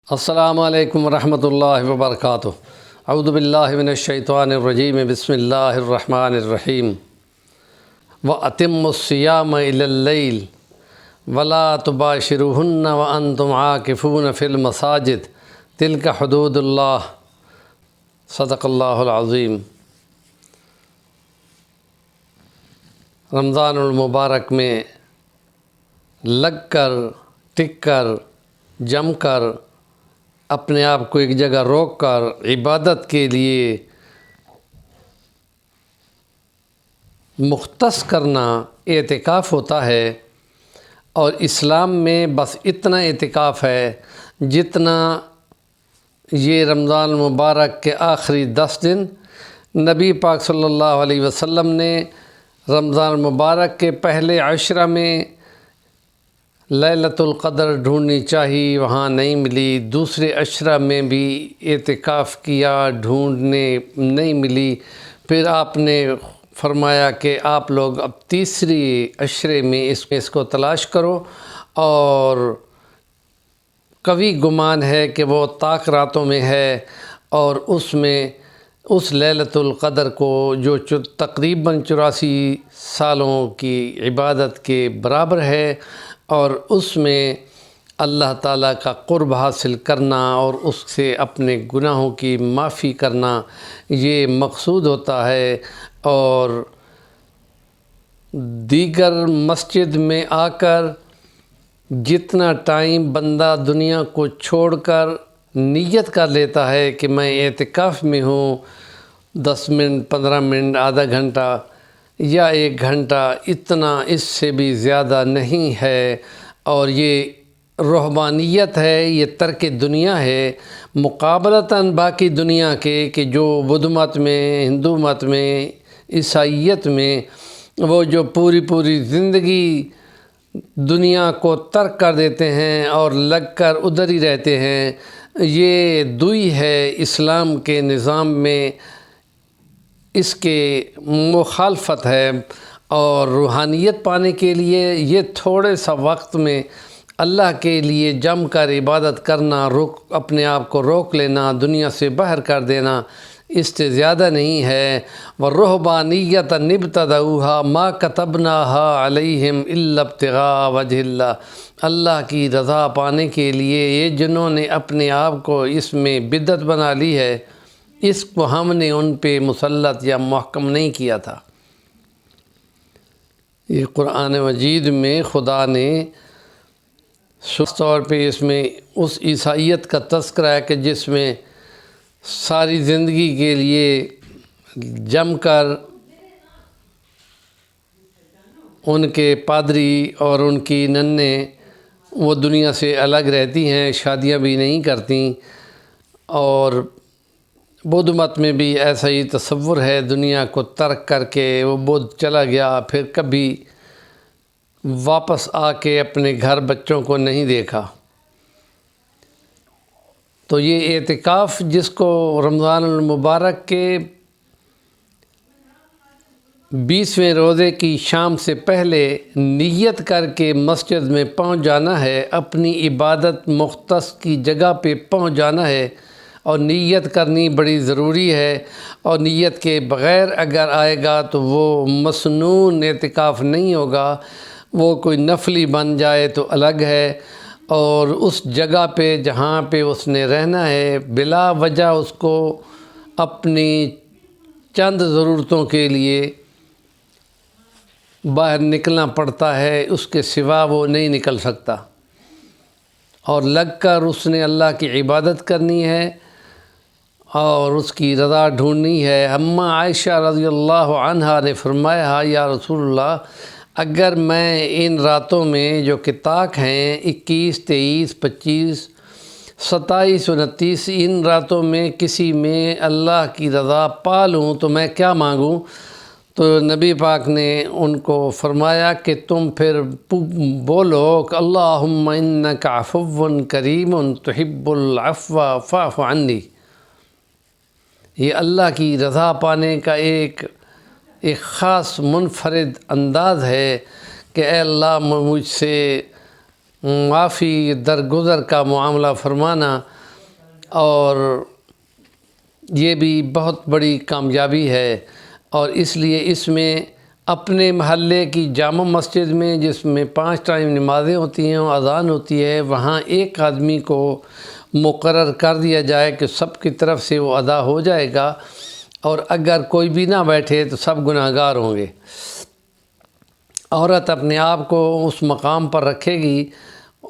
السلام علیکم ورحمۃ اللہ وبرکاتہ۔ اعوذ باللہ من الشیطان الرجیم، بسم اللہ الرحمن الرحیم۔ وَأَتِمُّوا الصِّيَامَ إِلَى اللَّيْلِ وَلَا تُبَاشِرُوهُنَّ وَأَنْتُمْ عَاكِفُونَ فِي الْمَسَاجِدِ تِلْكَ حُدُودُ اللّہ، صدق اللہ العظیم۔ رمضان المبارک میں لگ کر، ٹک کر، جم کر، اپنے آپ کو ایک جگہ روک کر عبادت کے لیے مختص کرنا اعتکاف ہوتا ہے۔ اور اسلام میں بس اتنا اعتکاف ہے جتنا یہ رمضان المبارک کے آخری 10 دن نبی پاک صلی اللہ علیہ وسلم نے رمضان المبارک کے پہلے عشرہ میں لیلۃ القدر ڈھونڈنی چاہی، وہاں نہیں ملی۔ دوسرے عشرہ میں بھی اعتکاف کیا، ڈھونڈنے نہیں ملی۔ پھر آپ نے فرمایا کہ آپ لوگ اب تیسری عشرے میں اس کو تلاش کرو، اور قوی گمان ہے کہ وہ طاق راتوں میں ہے، اور اس میں اس لیلۃ القدر کو جو تقریباً 84 سالوں کی عبادت کے برابر ہے، اور اس میں اللہ تعالیٰ کا قرب حاصل کرنا اور اس سے اپنے گناہوں کی معافی کرنا یہ مقصود ہوتا ہے۔ اور دیگر مسجد میں آ کر جتنا ٹائم بندہ دنیا کو چھوڑ کر نیت کر لیتا ہے کہ میں اعتکاف میں ہوں، 10 منٹ، 15 منٹ، آدھا گھنٹہ یا 1 گھنٹہ، اتنا اس سے بھی زیادہ نہیں ہے۔ اور یہ رہبانیت ہے، یہ ترک دنیا ہے، مقابلتاً باقی دنیا کے کہ جو بدھ مت میں، ہندو مت میں، عیسائیت میں وہ جو پوری زندگی دنیا کو ترک کر دیتے ہیں اور لگ کر ادھر ہی رہتے ہیں، یہ دوئی ہے اسلام کے نظام میں، اس کے مخالفت ہے۔ اور روحانیت پانے کے لیے یہ تھوڑے سا وقت میں اللہ کے لیے جم کر عبادت کرنا، اپنے آپ کو روک لینا، دنیا سے باہر کر دینا، اس سے زیادہ نہیں ہے۔ وَالرُّهْبَانِيَّةَ ابْتَدَعُوهَا مَا كَتَبْنَاهَا عَلَيْهِمْ إِلَّا ابْتِغَاءَ وَجْهِ اللّہ، اللہ کی رضا پانے کے لیے یہ جنہوں نے اپنے آپ کو اس میں بدعت بنا لی ہے، اس کو ہم نے ان پہ مسلط یا محکم نہیں کیا تھا۔ یہ قرآن مجید میں خدا نے خاص طور پہ اس میں اس عیسائیت کا تذکرہ ہے کہ جس میں ساری زندگی کے لیے جم کر ان کے پادری اور ان کی ننیں وہ دنیا سے الگ رہتی ہیں، شادیاں بھی نہیں کرتی۔ اور بدھ مت میں بھی ایسا ہی تصور ہے، دنیا کو ترک کر کے وہ بدھ چلا گیا، پھر کبھی واپس آ کے اپنے گھر بچوں کو نہیں دیکھا۔ تو یہ اعتکاف جس کو رمضان المبارک کے 20ویں روزے کی شام سے پہلے نیت کر کے مسجد میں پہنچ جانا ہے، اپنی عبادت مختص کی جگہ پہ پہنچ جانا ہے، اور نیت کرنی بڑی ضروری ہے۔ اور نیت کے بغیر اگر آئے گا تو وہ مسنون اعتکاف نہیں ہوگا، وہ کوئی نفلی بن جائے تو الگ ہے۔ اور اس جگہ پہ جہاں پہ اس نے رہنا ہے، بلا وجہ اس کو اپنی چند ضرورتوں کے لیے باہر نکلنا پڑتا ہے، اس کے سوا وہ نہیں نکل سکتا۔ اور لگ کر اس نے اللہ کی عبادت کرنی ہے اور اس کی رضا ڈھونڈنی ہے۔ اماں عائشہ رضی اللہ عنہا نے فرمایا، یا رسول اللہ، اگر میں ان راتوں میں جو کہ طاق ہیں 21، 23، 25، 27، 29، ان راتوں میں کسی میں اللہ کی رضا پا لوں تو میں کیا مانگوں؟ تو نبی پاک نے ان کو فرمایا کہ تم پھر بولو کہ اللہم انک عفو کریم تحب العفو فاعف عنی۔ یہ اللہ کی رضا پانے کا ایک خاص منفرد انداز ہے کہ اے اللہ مجھ سے معافی درگزر کا معاملہ فرمانا، اور یہ بھی بہت بڑی کامیابی ہے، اور اس لیے اس میں اپنے محلے کی جامع مسجد میں، جس میں 5 ٹائم نمازیں ہوتی ہیں اور اذان ہوتی ہے، وہاں ایک آدمی کو مقرر کر دیا جائے کہ سب کی طرف سے وہ ادا ہو جائے گا، اور اگر کوئی بھی نہ بیٹھے تو سب گناہگار ہوں گے۔ عورت اپنے آپ کو اس مقام پر رکھے گی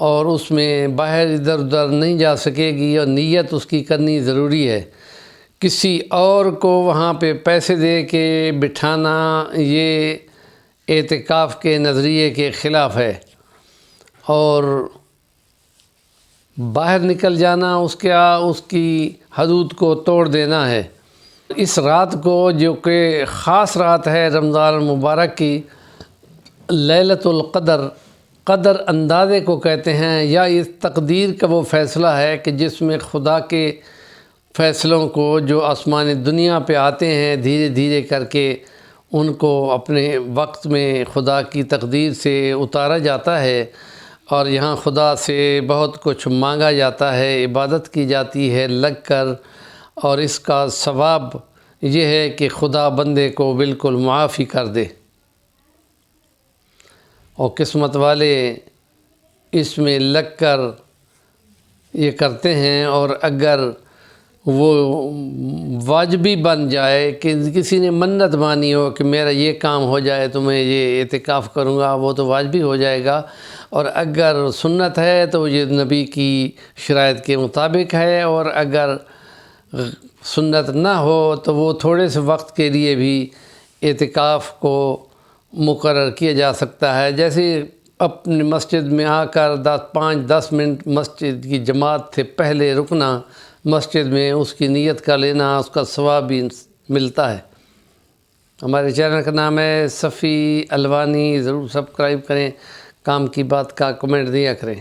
اور اس میں باہر ادھر ادھر نہیں جا سکے گی، اور نیت اس کی کرنی ضروری ہے۔ کسی اور کو وہاں پہ پیسے دے کے بٹھانا یہ اعتکاف کے نظریے کے خلاف ہے، اور باہر نکل جانا اس کی حدود کو توڑ دینا ہے۔ اس رات کو، جو کہ خاص رات ہے رمضان المبارک کی، لیلۃ القدر، قدر اندازے کو کہتے ہیں، یا اس تقدیر کا وہ فیصلہ ہے کہ جس میں خدا کے فیصلوں کو جو آسمان دنیا پہ آتے ہیں دھیرے دھیرے کر کے، ان کو اپنے وقت میں خدا کی تقدیر سے اتارا جاتا ہے، اور یہاں خدا سے بہت کچھ مانگا جاتا ہے، عبادت کی جاتی ہے لگ کر، اور اس کا ثواب یہ ہے کہ خدا بندے کو بالکل معافی کر دے، اور قسمت والے اس میں لگ کر یہ کرتے ہیں۔ اور اگر وہ واجبی بن جائے کہ کسی نے منت مانی ہو کہ میرا یہ کام ہو جائے تو میں یہ اعتکاف کروں گا، وہ تو واجبی ہو جائے گا، اور اگر سنت ہے تو یہ نبی کی شرائط کے مطابق ہے، اور اگر سنت نہ ہو تو وہ تھوڑے سے وقت کے لیے بھی اعتکاف کو مقرر کیا جا سکتا ہے، جیسے اپنی مسجد میں آ کر 5-10 منٹ مسجد کی جماعت سے پہلے رکنا مسجد میں، اس کی نیت کا لینا، اس کا ثواب بھی ملتا ہے۔ ہمارے چینل کا نام ہے صفی الوانی، ضرور سبسکرائب کریں، کام کی بات کا کمنٹ دیا کریں۔